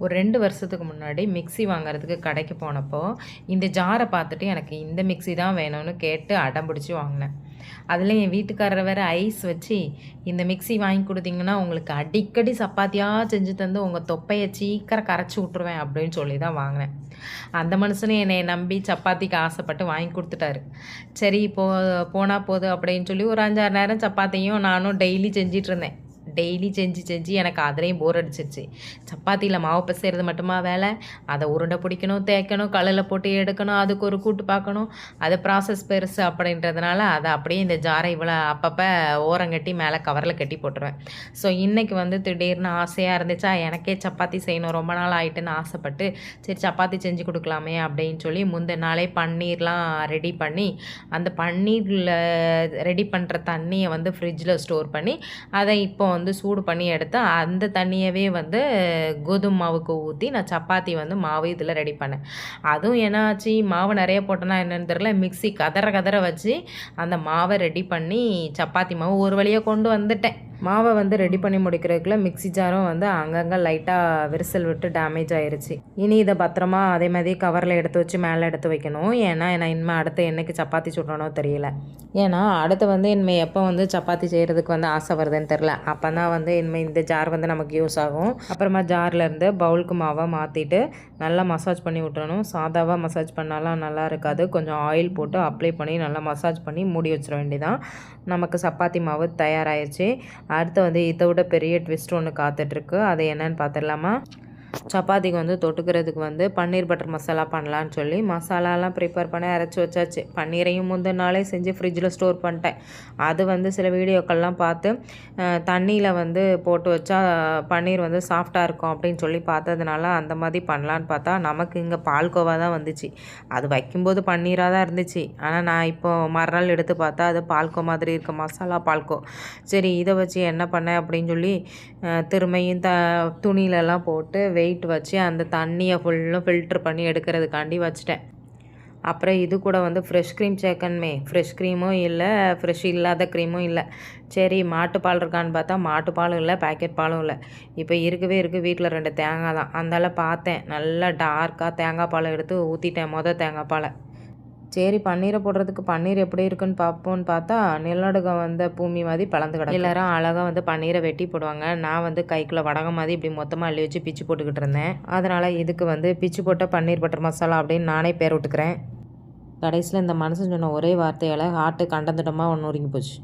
ஒரு 2 வருஷத்துக்கு முன்னாடி மிக்ஸி வாங்குறதுக்கு கடைக்கு போனப்போ இந்த ஜாரை பார்த்துட்டு எனக்கு இந்த மிக்ஸி தான் வேணும்னு கேட்டு அடம் பிடிச்சி வாங்கினேன். அதில் என் வீட்டுக்காரரை வேறு ஐஸ் வச்சு, இந்த மிக்ஸி வாங்கி கொடுத்தீங்கன்னா உங்களுக்கு அடிக்கடி சப்பாத்தியாக செஞ்சு தந்து உங்கள் தொப்பையை சீக்கிரம் கரைச்சி விட்ருவேன் அப்படின்னு சொல்லி தான் வாங்கினேன். அந்த மனுஷனும் என்னை நம்பி சப்பாத்திக்கு ஆசைப்பட்டு வாங்கி கொடுத்துட்டாரு. சரி போனால் போகுது அப்படின்னு சொல்லி ஒரு 5-6 நேரம் சப்பாத்தியும் நானும் டெய்லி செஞ்சிட்ருந்தேன். டெய்லி செஞ்சு எனக்கு அதுலேயும் போர் அடிச்சிருச்சு. சப்பாத்தியில் மாவு பிசைறது மட்டுமா வேலை? அதை உருண்டை பிடிக்கணும், தேய்க்கணும், கல்லில் போட்டு எடுக்கணும், அதுக்கு ஒரு கூட்டு பார்க்கணும், அது ப்ராசஸ் பெருசு அப்படின்றதுனால அதை அப்படியே இந்த ஜாரை இவ்வளோ அப்பப்போ ஓரங்கட்டி மேலே கவரில் கட்டி போட்டுருவேன். ஸோ இன்றைக்கி திடீர்னு ஆசையாக இருந்துச்சா, எனக்கே சப்பாத்தி செய்யணும் ரொம்ப நாள் ஆகிட்டுன்னு ஆசைப்பட்டு சரி சப்பாத்தி செஞ்சு கொடுக்கலாமே அப்படின்னு சொல்லி முந்தின நாளே பன்னீர்லாம் ரெடி பண்ணி, அந்த பன்னீரில் ரெடி பண்ணுற தண்ணியை ஃப்ரிட்ஜில் ஸ்டோர் பண்ணி அதை இப்போ சூடு பண்ணி எடுத்து அந்த தண்ணியவே கோதுமை மாவுக்கு ஊற்றி நான் சப்பாத்தி மாவு இதில் ரெடி பண்ணேன். அதுவும் என்னாச்சு, மாவு நிறைய போட்டோன்னா என்னென்னு தெரியல, மிக்ஸி கதற வச்சு அந்த மாவை ரெடி பண்ணி சப்பாத்தி மாவு ஒரு வழியாக கொண்டு வந்துட்டேன். மாவை ரெடி பண்ணி முடிக்கிறதுக்குள்ள மிக்ஸி ஜாரும் அங்கங்கே லைட்டாக விரிசல் விட்டு டேமேஜ் ஆயிடுச்சு. இனி இதை பத்திரமா அதே மாதிரி கவரில் எடுத்து வச்சு மேலே எடுத்து வைக்கணும். ஏன்னா நான் இனிமேல் அடுத்து என்னைக்கு சப்பாத்தி சுடணும்னோ தெரியல. ஏன்னா அடுத்து இனிமேல் எப்போ சப்பாத்தி செய்கிறதுக்கு ஆசை வருதுன்னு தெரில. அப்போ தான் இனிமேல் இந்த ஜார் நமக்கு யூஸ் ஆகும். அப்புறமா ஜார்லேருந்து பவுலுக்கு மாவை மாற்றிட்டு நல்லா மசாஜ் பண்ணி விட்டுறணும். சாதாவாக மசாஜ் பண்ணாலாம் நல்லா இருக்காது. கொஞ்சம் ஆயில் போட்டு அப்ளை பண்ணி நல்லா மசாஜ் பண்ணி மூடி வச்சிட வேண்டியதான். நமக்கு சப்பாத்தி மாவு தயாராகிடுச்சு. அடுத்து இதை விட பெரிய ட்விஸ்ட் ஒன்று காத்துட்ருக்கு. அது என்னன்னு பார்த்துடலாமா? சப்பாத்திக்கு தொட்டுக்கிறதுக்கு பன்னீர் பட்டர் மசாலா பண்ணலான்னு சொல்லி மசாலாலாம் ப்ரிப்பேர் பண்ணி அரைச்சி வச்சாச்சு. பன்னீரையும் முந்தின நாளே செஞ்சு ஃப்ரிட்ஜில் ஸ்டோர் பண்ணிட்டேன். அது சில வீடியோக்கள்லாம் பார்த்து தண்ணியில் போட்டு வச்சா பன்னீர் சாஃப்டாக இருக்கும் அப்படின்னு சொல்லி பார்த்ததுனால அந்த மாதிரி பண்ணலான்னு பார்த்தா நமக்கு இங்கே பால்கோவா தான் வந்துச்சு. அது வைக்கும்போது பன்னீராக தான் இருந்துச்சு. ஆனால் நான் இப்போது மறுநாள் எடுத்து பார்த்தா அது பால்கோ மாதிரி இருக்க மசாலா பால்கோ. சரி இதை வச்சு என்ன பண்ணேன் அப்படின்னு சொல்லி திரும்பியும் துணியிலலாம் போட்டு வெயிட் வச்சு அந்த தண்ணியை ஃபுல்லும் ஃபில்ட்ரு பண்ணி எடுக்கிறதுக்காண்டி வச்சுட்டேன். அப்புறம் இது கூட ஃப்ரெஷ் க்ரீம் சேர்க்கணுமே. ஃப்ரெஷ் க்ரீமும் இல்லை, ஃப்ரெஷ் இல்லாத க்ரீமும் இல்லை. சரி மாட்டுப்பால் இருக்கான்னு பார்த்தா மாட்டுப்பாலும் இல்லை, பேக்கெட் பாலும் இல்லை. இப்போ இருக்குது வீட்டில் 2 தேங்காய் தான். அந்தால பார்த்தேன், நல்லா டார்க்காக தேங்காய் பாலை எடுத்து ஊற்றிட்டேன், தேங்காய் பாலை. சரி பன்னீரை போடுறதுக்கு பன்னீர் எப்படி இருக்குன்னு பார்ப்போன்னு பார்த்தா நிலநடுக்கம் பூமி மாதிரி பழந்து கிடக்கு. எல்லாரும் அழகாக பன்னீரை வெட்டி போடுவாங்க. நான் கைக்குள்ளே வடகம் மாதிரி இப்படி மொத்தமாக அள்ளி வச்சு பிச்சு போட்டுக்கிட்டு இருந்தேன். அதனால் இதுக்கு பிச்சு போட்ட பன்னீர் பட்டர் மசாலா அப்படின்னு நானே பேர் விட்டுக்கிறேன். கடைசியில் இந்த மனுஷன் சொன்ன ஒரே வார்த்தையால் ஹார்ட்டு கண்டந்துட்டமாக ஒன்று ஒருங்கி போச்சு.